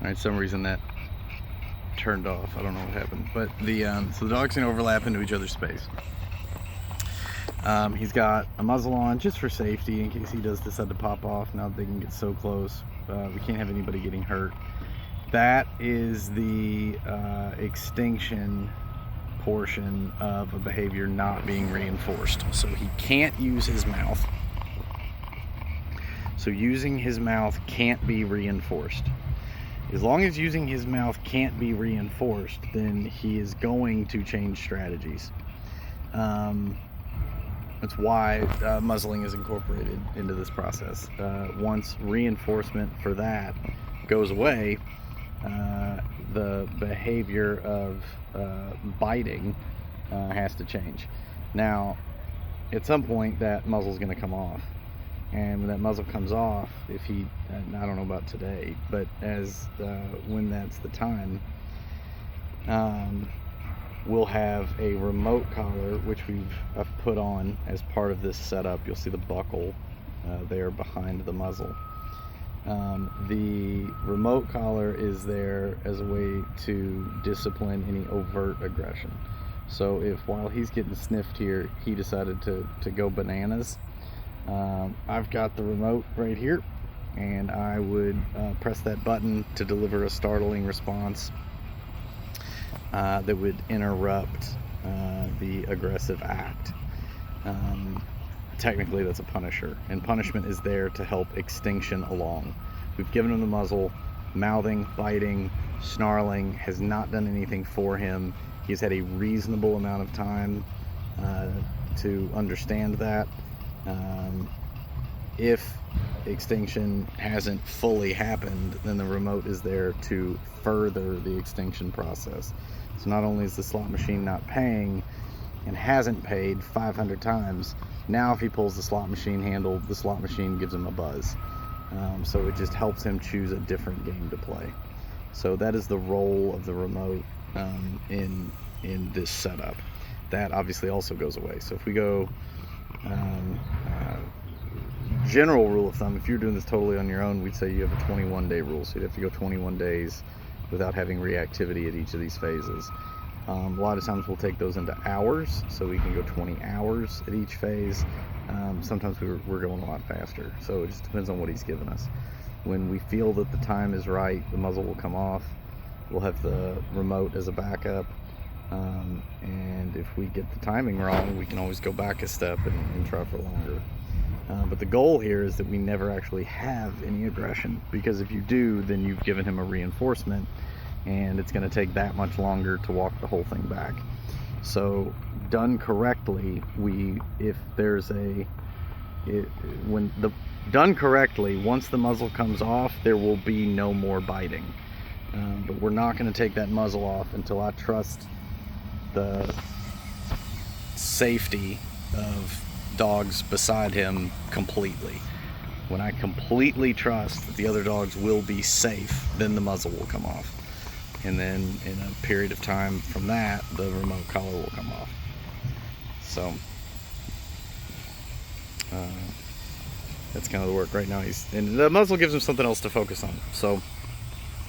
All right, some reason that turned off. I don't know what happened, but so the dogs can overlap into each other's space. He's got a muzzle on just for safety in case he does decide to pop off. Now they can get so close, we can't have anybody getting hurt. That is the extinction portion of a behavior not being reinforced. So he can't use his mouth. So using his mouth can't be reinforced. As long as using his mouth can't be reinforced, then he is going to change strategies. That's why muzzling is incorporated into this process. Once reinforcement for that goes away, the behavior of biting has to change. Now, at some point, that muzzle is going to come off. And when that muzzle comes off, if he, I don't know about today, but when that's the time, we'll have a remote collar, which I've put on as part of this setup. You'll see the buckle there behind the muzzle. The remote collar is there as a way to discipline any overt aggression. So if while he's getting sniffed here, he decided to go bananas, I've got the remote right here, and I would press that button to deliver a startling response that would interrupt the aggressive act. Technically, that's a punisher, and punishment is there to help extinction along. We've given him the muzzle. Mouthing, biting, snarling has not done anything for him. He's had a reasonable amount of time to understand that. If extinction hasn't fully happened, then the remote is there to further the extinction process. So not only is the slot machine not paying and hasn't paid 500 times, now if he pulls the slot machine handle, the slot machine gives him a buzz. So it just helps him choose a different game to play. So that is the role of the remote in this setup. That obviously also goes away. So if we go general rule of thumb, if you're doing this totally on your own, we'd say you have a 21-day rule. So you'd have to go 21 days without having reactivity at each of these phases. A lot of times we'll take those into hours, so we can go 20 hours at each phase. Sometimes we're going a lot faster, so it just depends on what he's given us. When we feel that the time is right, the muzzle will come off. We'll have the remote as a backup, and if we get the timing wrong, we can always go back a step and try for longer. But the goal here is that we never actually have any aggression, because if you do, then you've given him a reinforcement, and it's going to take that much longer to walk the whole thing back. So done correctly, done correctly, once the muzzle comes off, there will be no more biting. But we're not going to take that muzzle off until I trust the safety of dogs beside him completely. When I completely trust that the other dogs will be safe, then the muzzle will come off. And then in a period of time from that, the remote collar will come off. So that's kind of the work right now. And the muzzle gives him something else to focus on. So